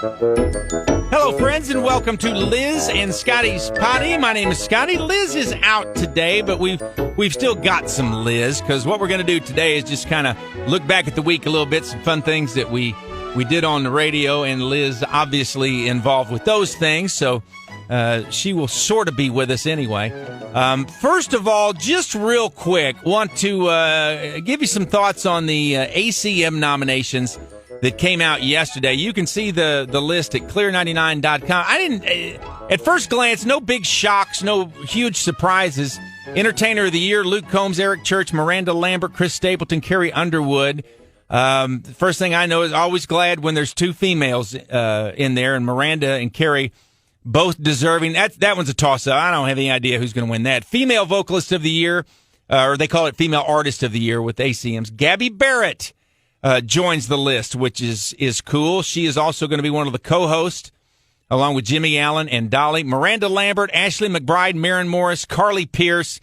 Hello, friends, and welcome to Liz and Scotty's Poddy. My name is Scotty. Liz is out today, but we've still got some Liz, because what we're going to do today is just kind of look back at the week a little bit, some fun things that we did on the radio, and Liz obviously involved with those things, so she will sort of be with us anyway. First of all, just real quick, want to give you some thoughts on the Acm nominations that came out yesterday. You can see the list at clear99.com. I didn't, at first glance, no big shocks, no huge surprises. Entertainer of the Year, Luke Combs, Eric Church, Miranda Lambert, Chris Stapleton, Carrie Underwood. The first thing I know is always glad when there's two females in there, and Miranda and Carrie both deserving. That one's a toss-up. I don't have any idea who's going to win that. Female Vocalist of the Year, or they call it Female Artist of the Year with ACMs. Gabby Barrett joins the list, which is cool. She is also going to be one of the co-hosts, along with Jimmy Allen and Dolly. Miranda Lambert, Ashley McBride, Maren Morris, Carly Pierce.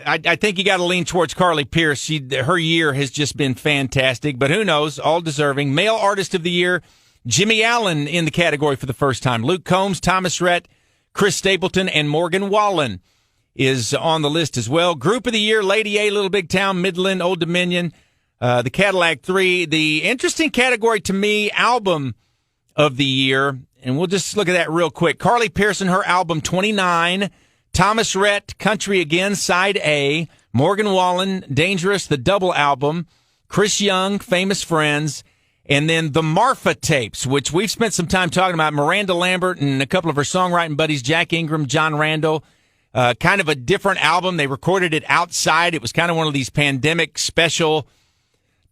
I think you got to lean towards Carly Pierce. Her year has just been fantastic, but who knows? All deserving. Male Artist of the Year, Jimmy Allen in the category for the first time. Luke Combs, Thomas Rhett, Chris Stapleton, and Morgan Wallen is on the list as well. Group of the Year, Lady A, Little Big Town, Midland, Old Dominion, the Cadillac 3. The interesting category to me, Album of the Year, and we'll just look at that real quick. Carly Pearson, her album 29. Thomas Rhett, Country Again, Side A. Morgan Wallen, Dangerous, the double album. Chris Young, Famous Friends. And then the Marfa tapes, which we've spent some time talking about. Miranda Lambert and a couple of her songwriting buddies, Jack Ingram, John Randall. Kind of a different album. They recorded it outside. It was kind of one of these pandemic special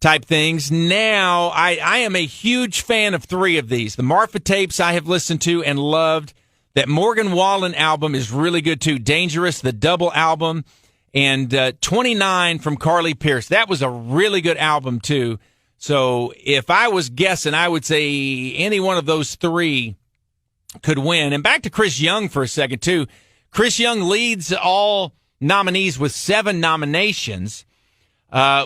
type things. Now, I am a huge fan of three of these. The Marfa tapes I have listened to and loved. That Morgan Wallen album is really good, too. Dangerous, the double album. And 29 from Carly Pierce. That was a really good album, too. So if I was guessing, I would say any one of those three could win. And back to Chris Young for a second, too. Chris Young leads all nominees with 7 nominations,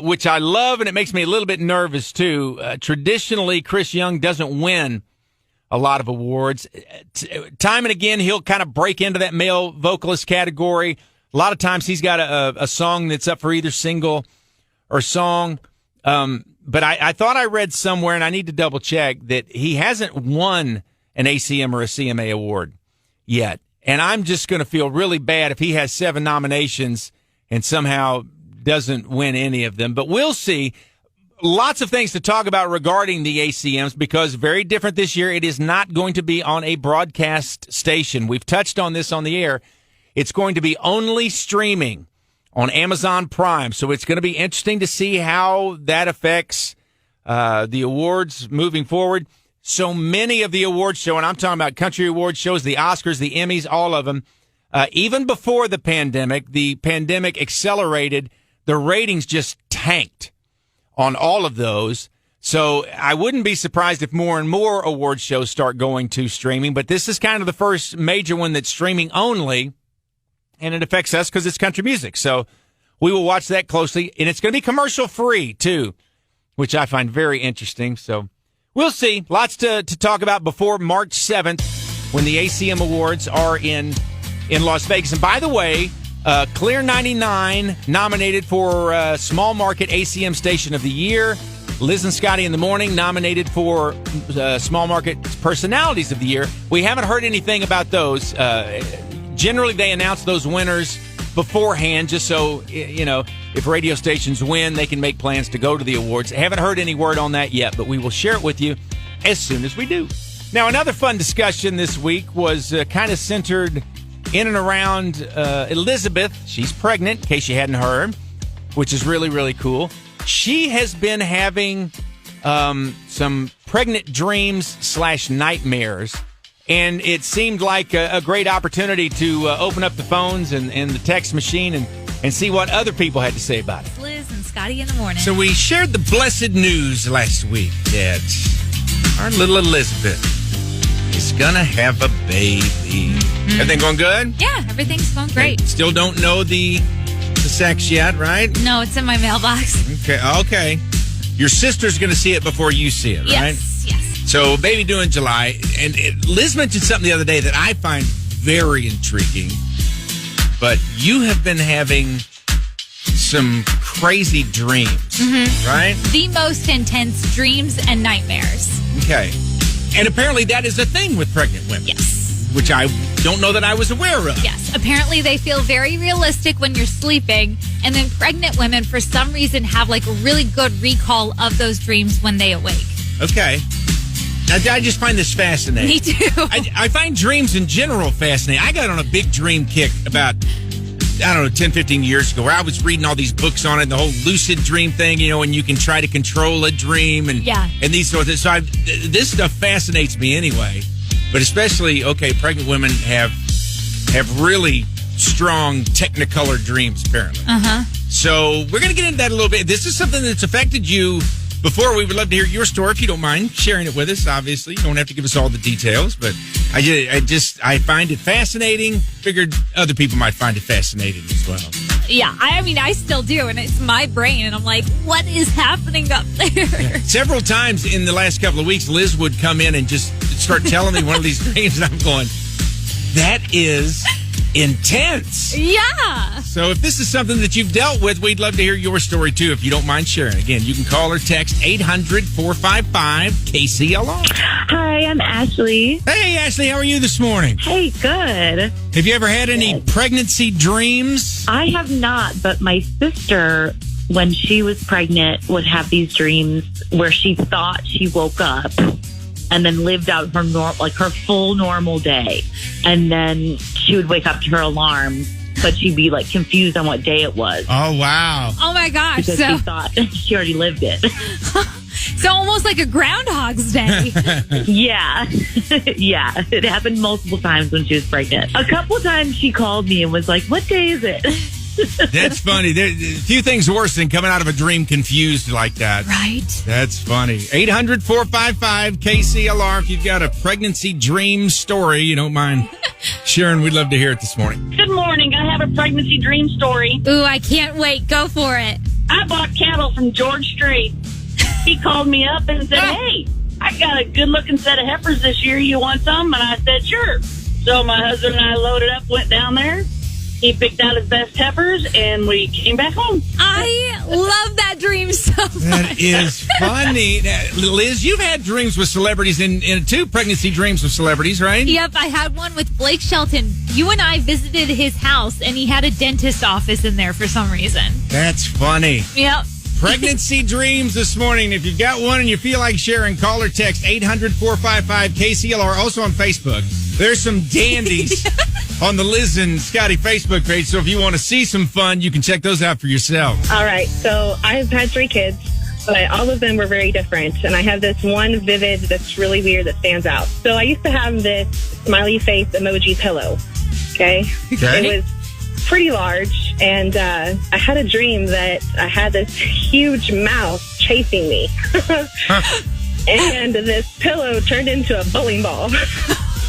which I love, and it makes me a little bit nervous, too. Traditionally, Chris Young doesn't win a lot of awards. Time and again, he'll kind of break into that male vocalist category. A lot of times he's got a song that's up for either single or song. But I thought I read somewhere, and I need to double check, that he hasn't won an ACM or a CMA award yet. And I'm just going to feel really bad if he has 7 nominations and somehow doesn't win any of them. But we'll see. Lots of things to talk about regarding the ACMs, because very different this year. It is not going to be on a broadcast station. We've touched on this on the air. It's going to be only streaming on Amazon Prime. So it's going to be interesting to see how that affects the awards moving forward. So many of the awards show, and I'm talking about country awards shows, the Oscars, the Emmys, all of them. Even before the pandemic accelerated, the ratings just tanked on all of those. So I wouldn't be surprised if more and more award shows start going to streaming. But this is kind of the first major one that's streaming only. And it affects us because it's country music. So we will watch that closely. And it's going to be commercial free, too, which I find very interesting. So we'll see. Lots to talk about before March 7th, when the ACM Awards are in Las Vegas. And by the way, Clear 99 nominated for Small Market ACM Station of the Year. Liz and Scotty in the Morning nominated for Small Market Personalities of the Year. We haven't heard anything about those. Generally, they announce those winners beforehand, just so, you know, if radio stations win, they can make plans to go to the awards. I haven't heard any word on that yet, but we will share it with you as soon as we do. Now, another fun discussion this week was kind of centered in and around Elizabeth. She's pregnant, in case you hadn't heard, which is really, really cool. She has been having some pregnant dreams / nightmares. And it seemed like a great opportunity to open up the phones and the text machine and see what other people had to say about it. Liz and Scotty in the Morning. So we shared the blessed news last week that our little Elizabeth is going to have a baby. Mm-hmm. Everything going good? Yeah, everything's going great. And still don't know the sex yet, right? No, it's in my mailbox. Okay. Your sister's going to see it before you see it, right? Yes. So baby due in July. And Liz mentioned something the other day that I find very intriguing. But you have been having some crazy dreams, right? The most intense dreams and nightmares. Okay. And apparently that is a thing with pregnant women. Yes. Which I don't know that I was aware of. Yes. Apparently they feel very realistic when you're sleeping. And then pregnant women, for some reason, have like a really good recall of those dreams when they awake. Okay. I just find this fascinating. Me too. I find dreams in general fascinating. I got on a big dream kick about, 10, 15 years ago, where I was reading all these books on it, the whole lucid dream thing, and you can try to control a dream and these sorts of things. So this stuff fascinates me anyway. But especially, pregnant women have really strong Technicolor dreams, apparently. So we're going to get into that a little bit. This is something that's affected you before. We would love to hear your story if you don't mind sharing it with us. Obviously, you don't have to give us all the details, but I find it fascinating. Figured other people might find it fascinating as well. Yeah, I still do, and it's my brain, and I'm like, what is happening up there? Yeah. Several times in the last couple of weeks, Liz would come in and just start telling me one of these dreams, and I'm going, that is intense. Yeah. So if this is something that you've dealt with, we'd love to hear your story too, if you don't mind sharing. Again, you can call or text 800-455-KCLR. Hi, I'm Ashley. Hey, Ashley, how are you this morning? Hey, good. Have you ever had any pregnancy dreams? I have not, but my sister, when she was pregnant, would have these dreams where she thought she woke up and then lived out her full normal day. And then she would wake up to her alarm, but she'd be like confused on what day it was. Oh, wow. Oh my gosh. Because she thought she already lived it. So almost like a Groundhog's Day. Yeah. Yeah. It happened multiple times when she was pregnant. A couple times she called me and was like, what day is it? That's funny. There's a few things worse than coming out of a dream confused like that. Right. That's funny. 800-455-KCLR. If you've got a pregnancy dream story, you don't mind sharing, we'd love to hear it this morning. Good morning. I have a pregnancy dream story. Ooh, I can't wait. Go for it. I bought cattle from George Strait. He called me up and said, hey, I got a good-looking set of heifers this year. You want some? And I said, sure. So my husband and I loaded up, went down there. He picked out his best heifers, and we came back home. I love that dream so much. That is funny. Liz, you've had dreams with celebrities in two pregnancy dreams with celebrities, right? Yep, I had one with Blake Shelton. You and I visited his house, and he had a dentist office in there for some reason. That's funny. Yep. Pregnancy dreams this morning. If you've got one and you feel like sharing, call or text 800-455-KCLR. Also on Facebook. There's some dandies on the Liz and Scotty Facebook page. So if you want to see some fun, you can check those out for yourself. All right. So I've had 3 kids, but all of them were very different. And I have this one vivid that's really weird that stands out. So I used to have this smiley face emoji pillow. Okay. It was pretty large. And I had a dream that I had this huge mouse chasing me. And this pillow turned into a bowling ball.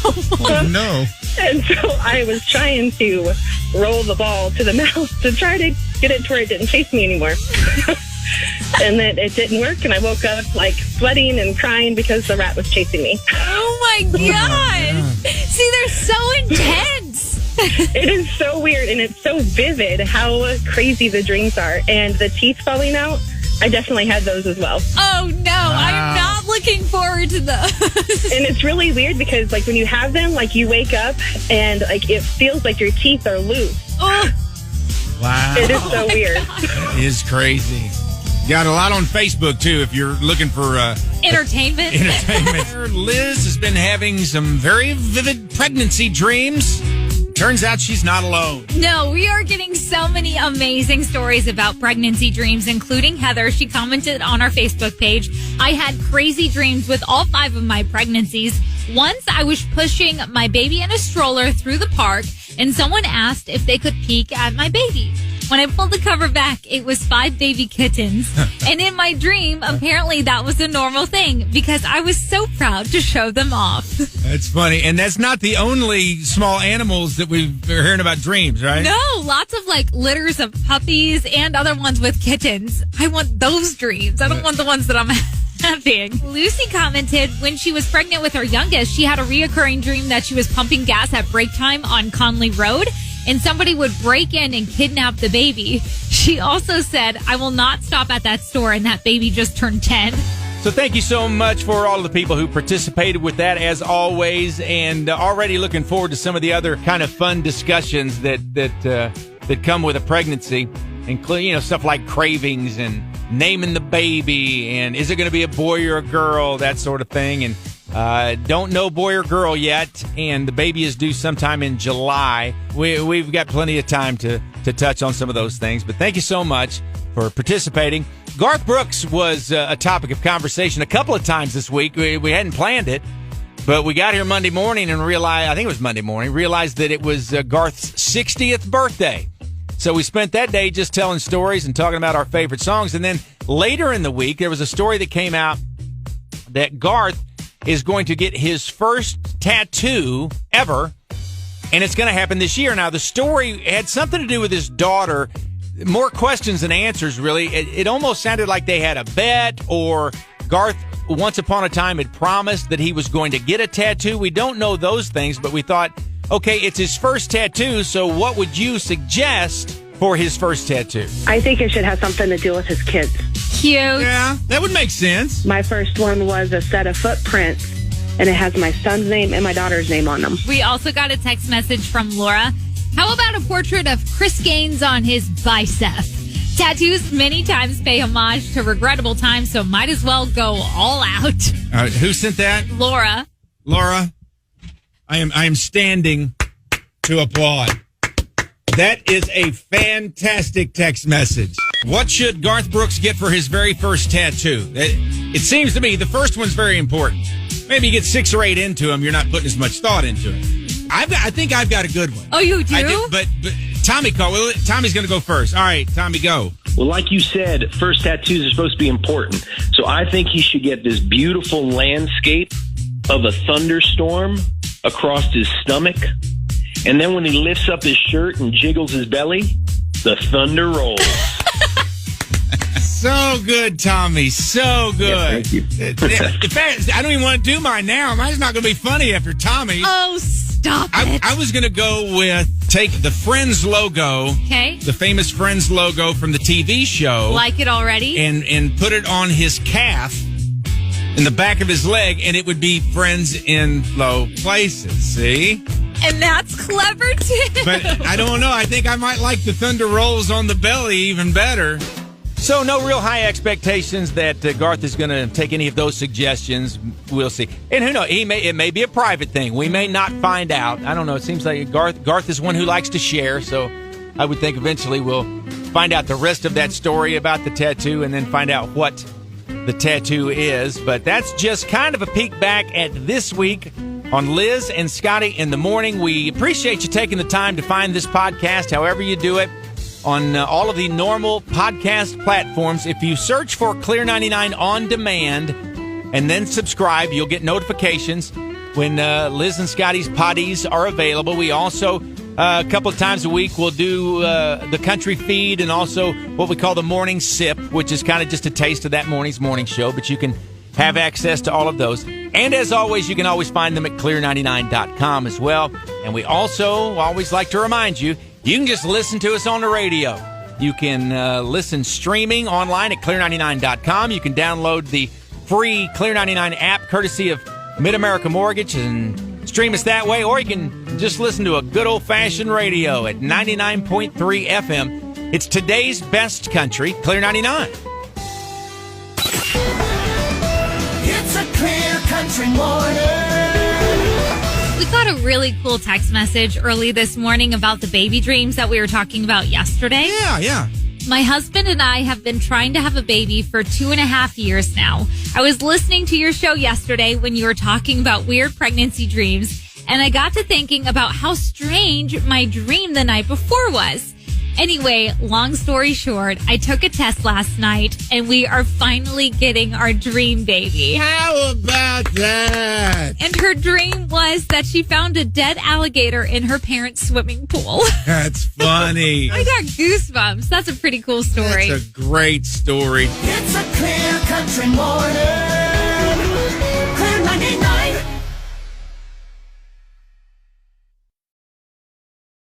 Oh, no. And so I was trying to roll the ball to the mouse to try to get it to where it didn't chase me anymore. And then it didn't work, and I woke up like sweating and crying because the rat was chasing me. Oh my God. See, they're so intense. It is so weird, and it's so vivid how crazy the dreams are. And the teeth falling out, I definitely had those as well. Oh, no. Wow. I'm not looking forward to those. And it's really weird because, like, when you have them, like, you wake up and, like, it feels like your teeth are loose. Oh. Wow. It is so weird. It is crazy. Got a lot on Facebook, too, if you're looking for entertainment. Liz has been having some very vivid pregnancy dreams. Turns out she's not alone. No, we are getting so many amazing stories about pregnancy dreams, including Heather. She commented on our Facebook page. I had crazy dreams with all 5 of my pregnancies. Once I was pushing my baby in a stroller through the park, and someone asked if they could peek at my baby. When I pulled the cover back, it was 5 baby kittens. And in my dream, apparently that was a normal thing because I was so proud to show them off. That's funny. And that's not the only small animals that we're hearing about dreams, right? No, lots of like litters of puppies and other ones with kittens. I want those dreams. I don't want the ones that I'm Nothing. Lucy commented when she was pregnant with her youngest, she had a reoccurring dream that she was pumping gas at break time on Conley Road and somebody would break in and kidnap the baby. She also said, I will not stop at that store, and that baby just turned 10. So thank you so much for all of the people who participated with that, as always, and already looking forward to some of the other kind of fun discussions that come with a pregnancy, including stuff like cravings and naming the baby and is it going to be a boy or a girl, that sort of thing. And don't know boy or girl yet, and the baby is due sometime in July. We've got plenty of time to touch on some of those things, but thank you so much for participating. Garth Brooks was a topic of conversation a couple of times this week. We hadn't planned it, but we got here Monday morning and realized that it was Garth's 60th birthday. So we spent that day just telling stories and talking about our favorite songs. And then later in the week, there was a story that came out that Garth is going to get his first tattoo ever, and it's going to happen this year. Now, the story had something to do with his daughter. More questions than answers, really. It almost sounded like they had a bet, or Garth, once upon a time, had promised that he was going to get a tattoo. We don't know those things, but we thought, okay, it's his first tattoo, so what would you suggest for his first tattoo? I think it should have something to do with his kids. Cute. Yeah, that would make sense. My first one was a set of footprints, and it has my son's name and my daughter's name on them. We also got a text message from Laura. How about a portrait of Chris Gaines on his bicep? Tattoos many times pay homage to regrettable times, so might as well go all out. Who sent that? Laura, I am standing to applaud. That is a fantastic text message. What should Garth Brooks get for his very first tattoo? It seems to me the first one's very important. Maybe you get 6 or 8 into them, you're not putting as much thought into it. I think I've got a good one. Oh, you do? I do, but Tommy called. Well, Tommy's going to go first. All right, Tommy, go. Well, like you said, first tattoos are supposed to be important. So I think he should get this beautiful landscape of a thunderstorm across his stomach. And then when he lifts up his shirt and jiggles his belly, the thunder rolls. So good, Tommy. So good. Yeah, thank you. In fact, I don't even want to do mine now. Mine's not going to be funny after Tommy. Oh, stop it. I was going to go with take the Friends logo. Okay. The famous Friends logo from the TV show. Like it already? And put it on his calf in the back of his leg, and it would be Friends in Low Places. See? And that's clever, too. But I don't know. I think I might like the thunder rolls on the belly even better. So no real high expectations that Garth is going to take any of those suggestions. We'll see. And who knows? It may be a private thing. We may not find out. I don't know. It seems like Garth is one who likes to share. So I would think eventually we'll find out the rest of that story about the tattoo and then find out what the tattoo is. But that's just kind of a peek back at this week on Liz and Scotty in the Morning. We appreciate you taking the time to find this podcast, however you do it, on all of the normal podcast platforms. If you search for Clear 99 On Demand and then subscribe, you'll get notifications when Liz and Scotty's poddies are available. We also, a couple of times a week, we'll do the country feed and also what we call the morning sip, which is kind of just a taste of that morning show, but you can have access to all of those. And as always, you can always find them at clear99.com as well. And we also always like to remind you, you can just listen to us on the radio. You can listen streaming online at clear99.com. You can download the free Clear 99 app courtesy of Mid-America Mortgage and stream us that way. Or you can just listen to a good old-fashioned radio at 99.3 FM. It's today's best country, Clear 99. It's a Clear Country Morning. We got a really cool text message early this morning about the baby dreams that we were talking about yesterday. Yeah. My husband and I have been trying to have a baby for 2.5 years now. I was listening to your show yesterday when you were talking about weird pregnancy dreams, and I got to thinking about how strange my dream the night before was. Anyway, long story short, I took a test last night, and we are finally getting our dream baby. How about that? And her dream was that she found a dead alligator in her parents' swimming pool. That's funny. I got goosebumps. That's a pretty cool story. That's a great story. It's a Clear Country Morning.